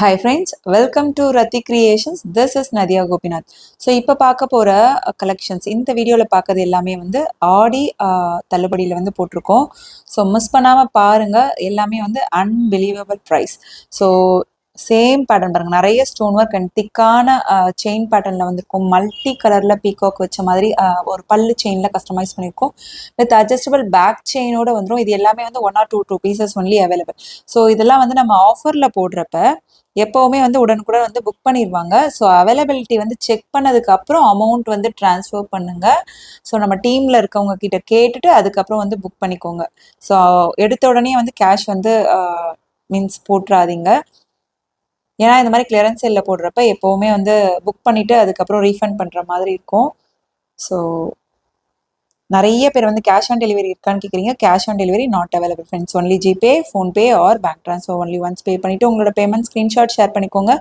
Hi friends, welcome to Rati Creations. This is Nadia Gopinath. So இப்போ பார்க்க போற collections இந்த வீடியோல பார்க்கறது எல்லாமே வந்து ஆடி தள்ளுபடியில வந்து போட்டிருக்கோம். ஸோ மிஸ் பண்ணாம பாருங்க. எல்லாமே வந்து unbelievable price. So same pattern பாருங்க, நிறைய ஸ்டோன் ஒர்க் அண்ட் திக்கான செயின் பேட்டர்ன்ல வந்திருக்கும். மல்டி கலர்ல பீகாக் வச்ச மாதிரி ஒரு பல்லு செயின்ல கஸ்டமைஸ் பண்ணியிருக்கோம். வித் அட்ஜஸ்டபிள் பேக் செயினோட வந்துடும். இது எல்லாமே வந்து 1 or 2 pieces only available. So இதெல்லாம் வந்து நம்ம ஆஃபர்ல போடுறப்ப எப்போவுமே வந்து உடனுக்குடன் வந்து புக் பண்ணிடுவாங்க. ஸோ அவைலபிலிட்டி வந்து செக் பண்ணதுக்கு அப்புறம் அமௌண்ட் வந்து ட்ரான்ஸ்ஃபர் பண்ணுங்க. ஸோ நம்ம டீம்ல இருக்கவங்க கிட்ட கேட்டுட்டு அதுக்கப்புறம் வந்து புக் பண்ணிக்கோங்க. ஸோ எடுத்த உடனே வந்து கேஷ் வந்து மீன்ஸ் போட்டுறாதீங்க. ஏன்னா இந்த மாதிரி கிளியரன்ஸ் சேல்ல போடுறப்ப எப்போவுமே வந்து புக் பண்ணிட்டு அதுக்கப்புறம் ரீஃபண்ட் பண்ற மாதிரி இருக்கும். ஸோ நிறைய பேர் வந்து கேஷ் ஆன் டெலிவரி இருக்கான்னு கேட்குறீங்க. Cash on delivery not available friends. Only GPay, PhonePe R bank transfer. Only once pay பண்ணிவிட்டு உங்களோட பேமெண்ட் ஸ்க்ரீன்ஷாட் ஷேர் பண்ணிக்கோங்க.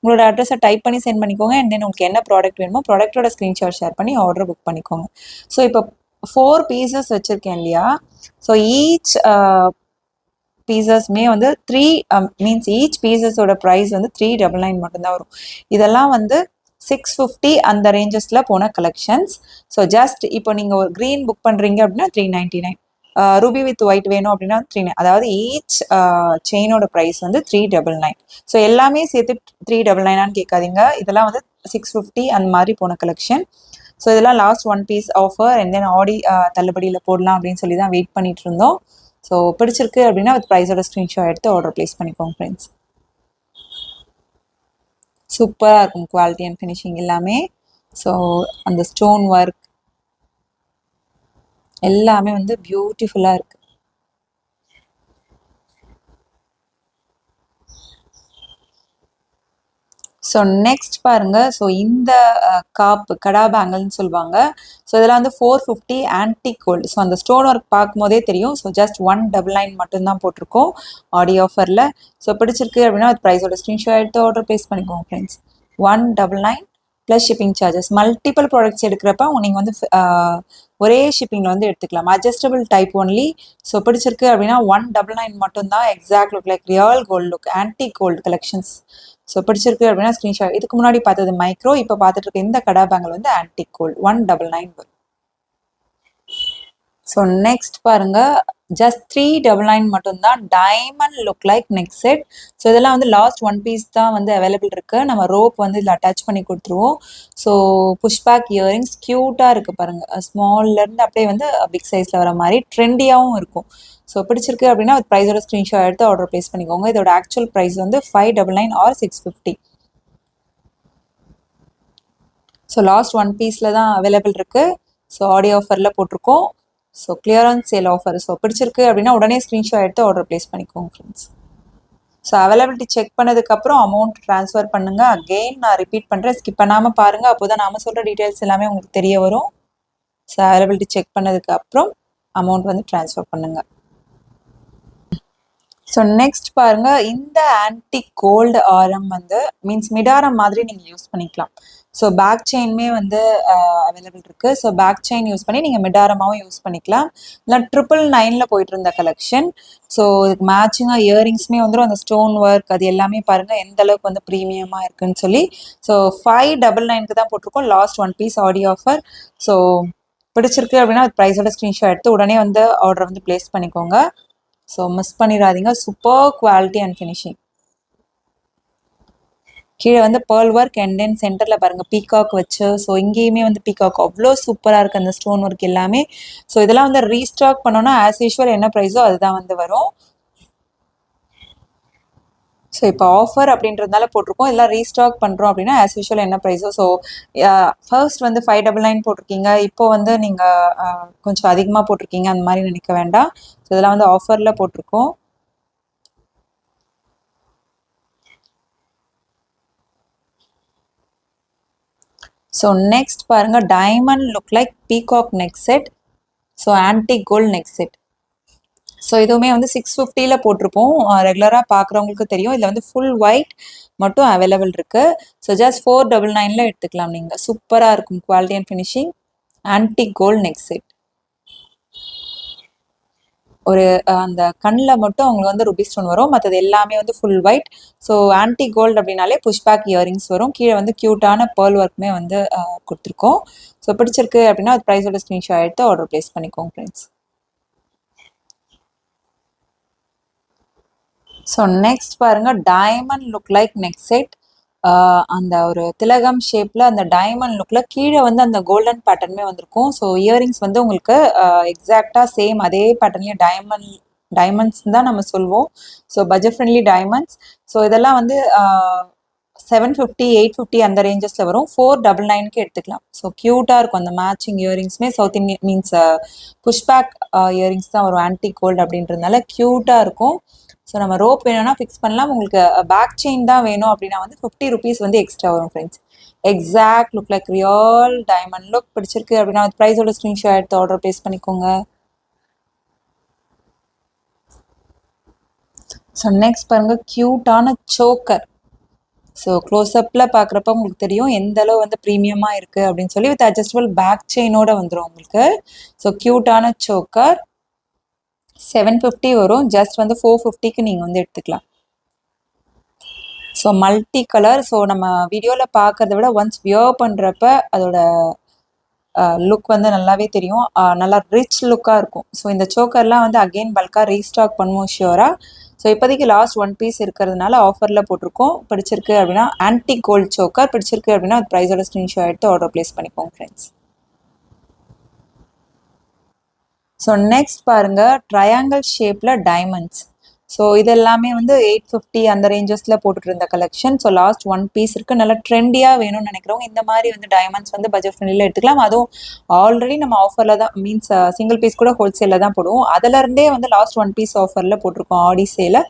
உங்களோட அட்ரஸை டைப் பண்ணி சென்ட் பண்ணிக்கோங்க. அண்ட் தென் உங்களுக்கு என்ன ப்ராடக்ட் வேணுமோ ப்ராடக்ட்டோட ஸ்க்ரீன்ஷாட் ஷேர் பண்ணி ஆர்டர் புக் பண்ணிக்கோங்க. ஸோ இப்போ 4 பீசஸ் வச்சுருக்கேன் இல்லையா. ஸோ ஈச் பீசஸ்மே வந்து மீன்ஸ் ஈச் பீசஸோட ப்ரைஸ் வந்து 399 மட்டும்தான் வரும். இதெல்லாம் வந்து 650 அந்த ரேஞ்சஸில் போன கலெக்ஷன்ஸ். ஸோ ஜஸ்ட் இப்போ நீங்கள் ஒரு க்ரீன் புக் பண்ணுறீங்க அப்படின்னா 399, ரூபி வித் ஒயிட் வேணும் அப்படின்னா 39. அதாவது ஈச் செயினோட ப்ரைஸ் வந்து 399. ஸோ எல்லாமே சேர்த்து 399 கேட்காதீங்க. இதெல்லாம் வந்து 650 அந்த மாதிரி போன கலெக்ஷன். ஸோ இதெல்லாம் last 1 piece offer and then Aadi தள்ளுபடியில் போடலாம் அப்படின்னு சொல்லி தான் வெயிட் பண்ணிட்டு இருந்தோம். ஸோ பிடிச்சிருக்கு அப்படின்னா வித் ப்ரைஸோட ஸ்க்ரீன்ஷாட் எடுத்து ஆர்டர் ப்ளேஸ் பண்ணிக்கோங்க ஃப்ரெண்ட்ஸ். சூப்பராக இருக்கும் குவாலிட்டி அண்ட் ஃபினிஷிங் எல்லாமே. ஸோ அந்த ஸ்டோன் ஒர்க் எல்லாமே வந்து பியூட்டிஃபுல்லாக இருக்குது. ஸோ நெக்ஸ்ட் பாருங்க. ஸோ இந்த கடா பேங்கிள்னு சொல்லுவாங்க. ஸோ இதெல்லாம் வந்து 450 ஆன்டிக் கோல்டு. ஸோ அந்த ஸ்டோன் ஒர்க் பார்க்கும்போதே தெரியும். ஸோ ஜஸ்ட் 199 மட்டும்தான் போட்டிருக்கோம் ஆடி ஆஃபரில். ஸோ பிடிச்சிருக்கு அப்படின்னா அது ப்ரைஸோட ஸ்க்ரீன்ஷாட் எடுத்து ஆர்டர் ப்ளேஸ் பண்ணிக்கோங்க friends. 199 plus shipping charges. Multiple products எடுக்கிறப்ப நீங்கள் வந்து ஒரே ஷிப்பிங்கில் வந்து எடுத்துக்கலாம். Adjustable type only. ஸோ பிடிச்சிருக்கு அப்படின்னா 199 மட்டும்தான். Exact look like real gold look, antique gold collections. So பிடிச்சிருக்கு அப்படின்னா ஸ்க்ரீன்ஷாட். இதுக்கு முன்னாடி பார்த்தது மைக்ரோ, இப்போ பார்த்துட்டு இருக்க இந்த கடா பேங்கிள் வந்து ஆன்டிக் கோல்டு 199 வரும். ஸோ நெக்ஸ்ட் பாருங்க, ஜஸ்ட் 399 மட்டும்தான். Diamond look like neck set. So இதெல்லாம் வந்து லாஸ்ட் 1 பீஸ் தான் வந்து அவைலபிள் இருக்கு. நம்ம ரோப் வந்து இதில் அட்டாச் பண்ணி கொடுத்துருவோம். ஸோ புஷ்பேக் இயரிங்ஸ் க்யூட்டாக இருக்குது பாருங்க. ஸ்மால்லேருந்து அப்படியே வந்து பிக் சைஸில் வர மாதிரி ட்ரெண்டியாகவும் இருக்கும். ஸோ பிடிச்சிருக்கு அப்படின்னா ப்ரைஸோட ஸ்க்ரீன்ஷாட் எடுத்து ஆர்டர் ப்ளேஸ் பண்ணிக்கோங்க. இதோட ஆக்சுவல் ப்ரைஸ் வந்து 599 ஆர் 650. ஸோ லாஸ்ட் 1 பீஸில் தான் அவைலபிள் இருக்குது. ஸோ ஆடி ஆஃபரில் போட்டிருக்கோம். So clearance sale offer. So பிடிச்சிருக்கு அப்படின்னா உடனே ஸ்க்ரீன்ஷாட் எடுத்து ஆர்டர் ப்ளேஸ் பண்ணிக்கோங்க ஃப்ரெண்ட்ஸ். ஸோ அவைலபிலிட்டி செக் பண்ணதுக்கப்புறம் அமௌண்ட் ட்ரான்ஸ்ஃபர் பண்ணுங்கள். அகெயின் நான் ரிப்பீட் பண்ணுறேன், ஸ்கிப் பண்ணாமல் பாருங்கள். அப்போ தான் நாம் சொல்கிற டீட்டெயில்ஸ் எல்லாமே உங்களுக்கு தெரிய வரும். ஸோ அவைலபிலிட்டி செக் பண்ணதுக்கு அப்புறம் அமௌண்ட் வந்து ட்ரான்ஸ்ஃபர் பண்ணுங்கள். ஸோ நெக்ஸ்ட் பாருங்க, இந்த ஆன்டிக் கோல்டு ஆரம் வந்து மீன்ஸ் மிடாரம் மாதிரி நீங்கள் யூஸ் பண்ணிக்கலாம். ஸோ பேக் செயின்மே வந்து அவைலபிள் இருக்கு. ஸோ பேக் செயின் யூஸ் பண்ணி நீங்கள் மிடாரமாகவும் யூஸ் பண்ணிக்கலாம். இல்லை 999 போயிட்டு இருந்த கலெக்ஷன். ஸோ இதுக்கு மேட்சிங்காக இயரிங்ஸ்மே வந்துடும். அந்த ஸ்டோன் ஒர்க் அது எல்லாமே பாருங்கள் எந்த அளவுக்கு வந்து ப்ரீமியமாக இருக்குன்னு சொல்லி. ஸோ 599 தான் போட்டிருக்கோம். லாஸ்ட் 1 பீஸ் ஆடி ஆஃபர். ஸோ பிடிச்சிருக்கு அப்படின்னா ப்ரைஸோட ஸ்க்ரீன்ஷாட் எடுத்து உடனே வந்து ஆர்டர் வந்து பிளேஸ் பண்ணிக்கோங்க. ஸோ மிஸ் பண்ணிடாதீங்க. Super quality and finishing. கீழே வந்து பேர்ல் ஒர்க் அண்ட் தென் சென்டரில் பாருங்கள் பீகாக் வச்சு. ஸோ இங்கேயுமே வந்து பீகாக் அவ்வளோ சூப்பராக இருக்குது அந்த ஸ்டோன் ஒர்க் எல்லாமே. ஸோ இதெல்லாம் வந்து ரீஸ்டாக் பண்ணோன்னா ஆஸ் யூஷுவல் என்ன ப்ரைஸோ அதுதான் வந்து வரும். ஸோ இப்போ ஆஃபர் அப்படின்றதுனால போட்டிருக்கோம். எல்லாம் ரீஸ்டாக் பண்ணுறோம் அப்படின்னா ஆஸ் யூஷுவல் என்ன ப்ரைஸோ. ஸோ ஃபர்ஸ்ட் வந்து 599 போட்டிருக்கீங்க, இப்போ வந்து நீங்கள் கொஞ்சம் அதிகமாக போட்டிருக்கீங்க அந்த மாதிரி நினைக்க வேண்டாம். ஸோ இதெல்லாம் வந்து ஆஃபரில் போட்டிருக்கோம். ஸோ நெக்ஸ்ட் பாருங்க, diamond look like peacock neck set. So antique gold neck set. So இதுவுமே வந்து 650 போட்டிருப்போம். ரெகுலராக பார்க்குறவங்களுக்கு தெரியும். இதில் வந்து ஃபுல் ஒயிட் மட்டும் அவைலபிள் இருக்கு. ஸோ ஜஸ்ட் 499 எடுத்துக்கலாம் நீங்கள். சூப்பராக இருக்கும் quality and finishing. Antique gold neck set. ஒரு அந்த கண்ணில் மட்டும் அவங்களுக்கு வந்து ருபி ஸ்டோன் வரும், மற்றது எல்லாமே வந்து full white. So antique gold அப்படின்னாலே புஷ்பேக் இயரிங்ஸ் வரும், கீழே வந்து க்யூட்டான பேர்ல் ஒர்க்குமே வந்து கொடுத்துருக்கோம். ஸோ பிடிச்சிருக்கு அப்படின்னா அது ப்ரைஸோட ஸ்க்ரீன்ஷாட் எடுத்து ஆர்டர் ப்ளேஸ் பண்ணிக்கோங்க ஃப்ரெண்ட்ஸ். ஸோ நெக்ஸ்ட் பாருங்க, diamond look like neck set. அந்த ஒரு திலகம் ஷேப்ல அந்த டைமண்ட் லுக்ல கீழே வந்து அந்த கோல்டன் பேட்டர்னுமே வந்திருக்கும். ஸோ இயரிங்ஸ் வந்து உங்களுக்கு எக்ஸாக்டா சேம் அதே பேட்டர்ன்லயே டைமண்ட்ஸ் தான் நம்ம சொல்வோம். So budget friendly diamonds. So இதெல்லாம் வந்து 750 850 அந்த ரேஞ்சஸ்ல வரும். 499க்கு எடுத்துக்கலாம். ஸோ கியூட்டா இருக்கும் அந்த மேட்சிங் இயரிங்ஸ்மே. South Indian means pushback earrings தான் வரும், ஆன்டி கோல்டு அப்படின்றதுனால கியூட்டா இருக்கும். ஸோ நம்ம ரோப் வேணும்னா ஃபிக்ஸ் பண்ணலாம். உங்களுக்கு பேக் செயின் தான் வேணும் அப்படின்னா வந்து 50 ருபீஸ் வந்து எக்ஸ்ட்ரா வரும் friends. Exact look like real diamond look. பிடிச்சிருக்கு அப்படின்னா ப்ரைஸோட ஸ்க்ரீன்ஷாட் எடுத்து ஆர்டர் ப்ளேஸ் பண்ணிக்கோங்க. ஸோ நெக்ஸ்ட் பாருங்க, க்யூட்டான சோக்கர். ஸோ க்ளோஸ்அப்பில் பார்க்குறப்ப உங்களுக்கு தெரியும் எந்த அளவு வந்து ப்ரீமியமாக இருக்குது அப்படின்னு சொல்லி. வித் அட்ஜஸ்டபிள் பேக் செயினோட வந்துடும் உங்களுக்கு. ஸோ க்யூட்டான சோக்கர் 750 வரும், ஜஸ்ட் வந்து 450க்கு நீங்கள் வந்து எடுத்துக்கலாம். So multi colour. ஸோ நம்ம வீடியோவில் பார்க்கறத விட ஒன்ஸ் வியர் பண்ணுறப்ப அதோட லுக் வந்து நல்லாவே தெரியும், நல்லா ரிச் லுக்காக இருக்கும். ஸோ இந்த சோக்கர்லாம் வந்து அகெயின் பல்காக ரீஸ்டாக் பண்ணுவோம் ஷியோராக. ஸோ இப்போதைக்கு லாஸ்ட் 1 பீஸ் இருக்கிறதுனால ஆஃபரில் போட்டிருக்கோம். பிடிச்சிருக்கு அப்படின்னா ஆன்டி கோல்ட் சோக்கர் பிடிச்சிருக்கு அப்படின்னா அது ப்ரைஸோட ஸ்க்ரீன்ஷாட் எடுத்து ஆர்டர் ப்ளேஸ் பண்ணிக்கோங்க ஃப்ரெண்ட்ஸ். ஸோ நெக்ஸ்ட் பாருங்க, ட்ரையாங்கிள் ஷேப்பில் டைமண்ட்ஸ். ஸோ இது எல்லாமே வந்து 850 அந்த ரேஞ்சஸில் போட்டுட்டு இருந்த கலெக்ஷன். ஸோ லாஸ்ட் 1 பீஸ் இருக்குது. நல்லா ட்ரெண்டியாக வேணும்னு நினைக்கிறவங்க இந்த மாதிரி வந்து டைமண்ட்ஸ் வந்து பட்ஜெட் ஃப்ரெண்ட்லியில் எடுத்துக்கலாம். அதுவும் ஆல்ரெடி நம்ம ஆஃபரில் தான் மீன்ஸ் சிங்கிள் பீஸ் கூட ஹோல்சேலில் தான் போடுவோம். அதிலருந்தே வந்து லாஸ்ட் 1 பீஸ் ஆஃபரில் போட்டிருக்கோம் ஆடி சேல.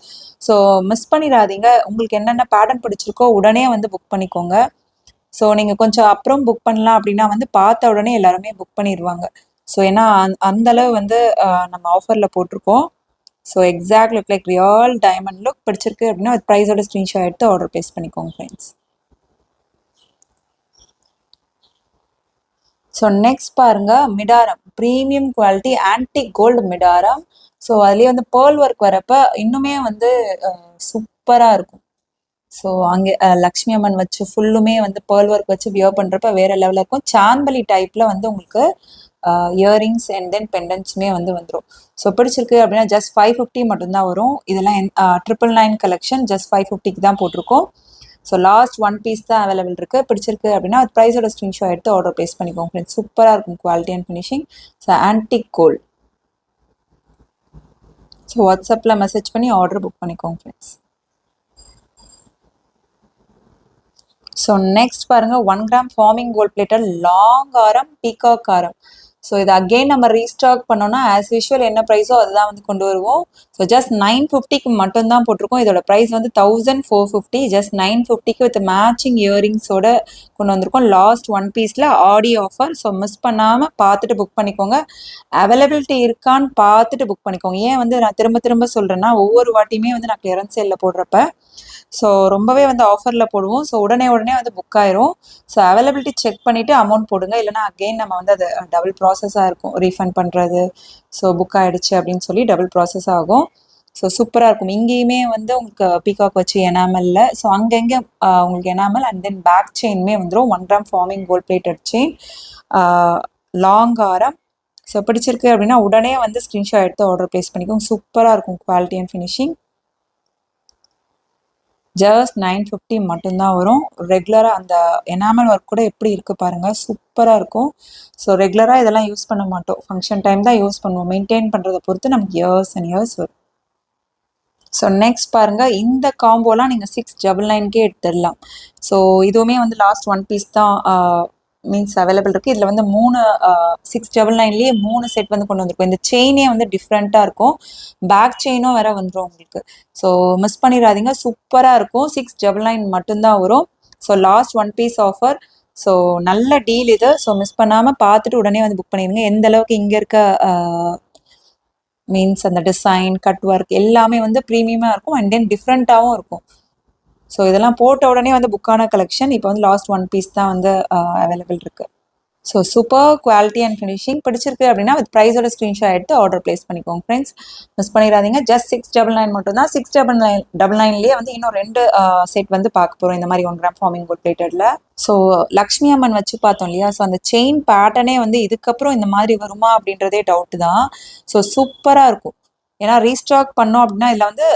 ஸோ மிஸ் பண்ணிடாதீங்க. உங்களுக்கு என்னென்ன பேட்டர்ன் பிடிச்சிருக்கோ உடனே வந்து புக் பண்ணிக்கோங்க. ஸோ நீங்கள் கொஞ்சம் அப்புறம் புக் பண்ணலாம் அப்படின்னா வந்து பார்த்த உடனே எல்லாருமே புக் பண்ணிடுவாங்க. ஸோ ஏன்னா அந்த அளவு வந்து நம்ம ஆஃபரில் போட்டிருக்கோம். So exact look like real diamond look. பிடிச்சிருக்கு அப்படின்னா ப்ரைஸோட ஸ்க்ரீன்ஷாட் எடுத்து ஆர்டர் ப்ளேஸ் பண்ணிக்கோங்க ஃப்ரெண்ட்ஸ். ஸோ நெக்ஸ்ட் பாருங்க, மிடாரம் ப்ரீமியம் குவாலிட்டி ஆன்டிக் கோல்டு மிடாரம். ஸோ அதுலேயே வந்து பேர்ல் ஒர்க் வரப்ப இன்னுமே வந்து சூப்பராக இருக்கும். ஸோ அங்கே லக்ஷ்மி அம்மன் வச்சு ஃபுல்லுமே வந்து பேர்ல் ஒர்க் வச்சு வியர் பண்ணுறப்ப வேறு லெவலில் இருக்கும். சாம்பலி டைப்பில் வந்து உங்களுக்கு இயரிங்ஸ் அண்ட் தென் பெண்டன்ட்ஸுமே வந்து வந்துடும். ஸோ பிடிச்சிருக்கு அப்படின்னா ஜஸ்ட் 550 மட்டும்தான் வரும். இதெல்லாம் 999 கலெக்ஷன் ஜஸ்ட் 550க்கு தான் போட்டிருக்கோம். ஸோ லாஸ்ட் 1 பீஸ் தான் அவைலபிள் இருக்குது. பிடிச்சிருக்கு அப்படின்னா அது ப்ரைஸோட ஸ்க்ரீன்ஷாட் எடுத்து ஆர்டர் ப்ளேஸ் பண்ணிக்கோங்க ஃப்ரெண்ட்ஸ். சூப்பராக இருக்கும் quality and finishing. So antique gold. So வாட்ஸ்அப்பில் மெசேஜ் பண்ணி ஆர்டர் புக் பண்ணிக்கோங்க ஃப்ரெண்ட்ஸ். ஸோ நெக்ஸ்ட் பாருங்க, 1 gram forming gold plated long ஆரம் பீகாக் ஆரம். ஸோ இது அகெயின் நம்ம ரீஸ்டாக் பண்ணோம்னா ஆஸ் யூஷுவல் என்ன ப்ரைஸோ அதுதான் வந்து கொண்டு வருவோம். ஸோ ஜஸ்ட் 950க்கு மட்டும்தான் போட்டிருக்கோம். இதோட ப்ரைஸ் வந்து 1450. ஜஸ்ட் 950க்கு வித் மேட்சிங் இயரிங்ஸோட கொண்டு வந்திருக்கோம். லாஸ்ட் 1 பீஸில் ஆடி ஆஃபர். ஸோ மிஸ் பண்ணாமல் பார்த்துட்டு புக் பண்ணிக்கோங்க. அவைலபிலிட்டி இருக்கான்னு பார்த்துட்டு புக் பண்ணிக்கோங்க. ஏன் வந்து நான் திரும்ப திரும்ப சொல்கிறேன்னா ஒவ்வொரு வாட்டியுமே வந்து நான் கிளியரன்ஸ் சேலில் போடுறப்ப ஸோ ரொம்பவே வந்து ஆஃபரில் போடுவோம். ஸோ உடனே வந்து புக் ஆயிரும். ஸோ அவைலபிலிட்டி செக் பண்ணிவிட்டு அமௌண்ட் போடுங்க. இல்லைனா அகெயின் நம்ம வந்து அது டபுள் ப்ராசஸாக இருக்கும் ரீஃபண்ட் பண்ணுறது. ஸோ புக் ஆகிடுச்சு அப்படின்னு சொல்லி டபுள் ப்ராசஸ் ஆகும். ஸோ சூப்பராக இருக்கும். இங்கேயுமே வந்து உங்களுக்கு பீகாக் வச்சு எனாமலில். ஸோ அங்கங்கே உங்களுக்கு எனாமல் அண்ட் தென் பேக் செயின்மே வந்துடும். 1 gram forming gold plated chain long ஆரம். ஸோ பிடிச்சிருக்கு அப்படின்னா உடனே வந்து ஸ்க்ரீன்ஷாட் எடுத்து ஆர்டர் ப்ளேஸ் பண்ணிக்கோங்க. சூப்பராக இருக்கும் குவாலிட்டி அண்ட் ஃபினிஷிங். ஜஸ்ட் 950 மட்டும்தான் வரும். ரெகுலராக அந்த எனாமல் ஒர்க் கூட எப்படி இருக்குது பாருங்கள், சூப்பராக இருக்கும். ஸோ ரெகுலராக இதெல்லாம் யூஸ் பண்ண மாட்டோம், ஃபங்க்ஷன் டைம் தான் யூஸ் பண்ணுவோம். மெயின்டைன் பண்ணுறதை பொறுத்து நமக்கு இயர்ஸ் அண்ட் இயர்ஸ் வரும். ஸோ நெக்ஸ்ட் பாருங்கள், இந்த காம்போலாம் நீங்கள் 699க்கே எடுத்துடலாம். ஸோ இதுவுமே வந்து லாஸ்ட் 1 பீஸ் தான் மீன்ஸ் அவைலபிள் இருக்குது. இதில் வந்து 699லேயே 3 செட் வந்து கொண்டு வந்திருக்கும். இந்த செயினே வந்து டிஃப்ரெண்ட்டாக இருக்கும். பேக் செயினும் வேற வந்துடும் உங்களுக்கு. ஸோ மிஸ் பண்ணிடாதீங்க, சூப்பராக இருக்கும். 699 மட்டும்தான் வரும். So last 1 piece offer. So நல்ல டீல் இது. ஸோ மிஸ் பண்ணாமல் பார்த்துட்டு உடனே வந்து புக் பண்ணிடுங்க. எந்த அளவுக்கு இங்கே இருக்க மீன்ஸ் அந்த டிசைன் கட் ஒர்க் எல்லாமே வந்து ப்ரீமியமாக இருக்கும் அண்ட் தென் டிஃப்ரெண்ட்டாகவும் இருக்கும். ஸோ இதெல்லாம் போட்ட உடனே வந்து புக்கான கலெக்ஷன். இப்போ வந்து லாஸ்ட் 1 பீஸ் தான் வந்து அவைலபிள் இருக்குது. So super quality and finishing பிடிச்சிருக்கு அப்படின்னா வித் ப்ரைஸோட ஸ்க்ரீன்ஷாட் எடுத்து ஆர்டர் பிளேஸ் பண்ணிக்கோங்க ஃப்ரெண்ட்ஸ். மிஸ் பண்ணிடாதீங்க. ஜஸ்ட் 699 மட்டும் தான். 699லேயே வந்து இன்னும் 2 செட் வந்து பார்க்க போகிறோம் இந்த மாதிரி 1 கிராம் ஃபார்மிங் கோல்ட் பிளேட்டடில். ஸோ லக்ஷ்மி அம்மன் வச்சு பார்த்தோம் இல்லையா, ஸோ அந்த செயின் பேட்டர்னே வந்து இதுக்கப்புறம் இந்த மாதிரி வருமா அப்படின்றதே டவுட்டு தான். ஸோ சூப்பராக இருக்கும். ஏன்னா ரீஸ்டாக் பண்ணோம் அப்படின்னா இதில் வந்து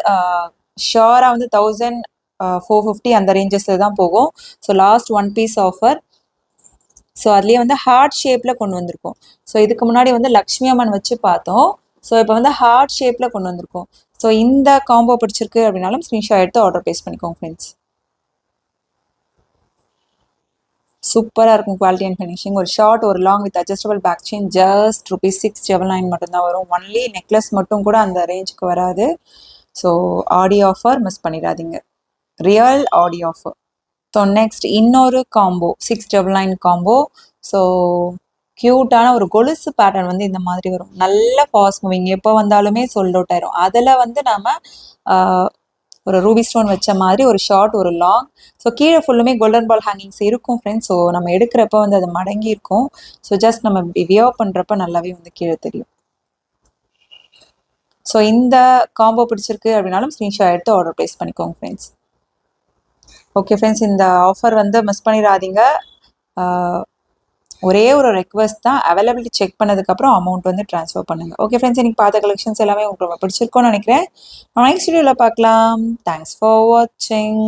ஷியோராக வந்து 1450 அந்த ரேஞ்சஸில் தான் போகும். So last 1 piece offer. So அதுலேயே வந்து ஹார்ட் ஷேப்பில் கொண்டு வந்திருக்கோம். ஸோ இதுக்கு முன்னாடி வந்து லக்ஷ்மி அம்மன் வச்சு பார்த்தோம். ஸோ இப்போ வந்து ஹார்ட் ஷேப்பில் கொண்டு வந்திருக்கோம். ஸோ இந்த காம்போ பிடிச்சிருக்கு அப்படின்னாலும் ஸ்க்ரீன்ஷாட் எடுத்து ஆர்டர் பிளேஸ் பண்ணிக்கோங்க ஃப்ரெண்ட்ஸ். சூப்பராக இருக்கும் குவாலிட்டி அண்ட் ஃபினிஷிங். ஒரு ஷார்ட் ஒரு long with adjustable back chain just ₹699 மட்டும்தான் வரும். ஒன்லி நெக்லஸ் மட்டும் கூட அந்த ரேஞ்சுக்கு வராது. ஸோ ஆடி ஆஃபர் மிஸ் பண்ணிடாதீங்க. ரியல் ஆடி ஆஃபர். ஸோ நெக்ஸ்ட் இன்னொரு காம்போ 699 காம்போ. ஸோ க்யூட்டான ஒரு கொலுசு பேட்டர்ன் வந்து இந்த மாதிரி வரும். நல்ல ஃபாஸ்ட் மூவிங், எப்போ வந்தாலுமே சோல்ட் அவுட் ஆயிரும். அதில் வந்து நம்ம ஒரு ரூபி ஸ்டோன் வச்ச மாதிரி ஒரு ஷார்ட் ஒரு லாங். ஸோ கீழே ஃபுல்லுமே கோல்டன் பால் ஹேங்கிங்ஸ் இருக்கும் ஃப்ரெண்ட்ஸ். ஸோ நம்ம எடுக்கிறப்ப வந்து அது மடங்கி இருக்கும். ஸோ ஜஸ்ட் நம்ம இப்படி வியர் பண்ணுறப்ப நல்லாவே வந்து கீழே தெரியும். ஸோ இந்த காம்போ பிடிச்சிருக்கு அப்படின்னாலும் ஸ்க்ரீன்ஷாட் எடுத்து ஆர்டர் ப்ளேஸ் பண்ணிக்கோங்க ஃப்ரெண்ட்ஸ். ஓகே ஃப்ரெண்ட்ஸ், இந்த ஆஃபர் வந்து மிஸ் பண்ணிடாதீங்க. ஒரே ஒரு ரெக்வஸ்ட் தான், அவைலபிலிட்டி செக் பண்ணதுக்கப்புறம் அமௌண்ட் வந்து ட்ரான்ஸ்ஃபர் பண்ணுங்கள். ஓகே ஃப்ரெண்ட்ஸ், இன்னைக்கு பார்த்த கலெக்ஷன்ஸ் எல்லாமே உங்களுக்கு ரொம்ப பிடிச்சிருக்கோன்னு நினைக்கிறேன். நெக்ஸ்ட் வீடியோவில் பார்க்கலாம். தேங்க்ஸ் ஃபார் வாட்சிங்.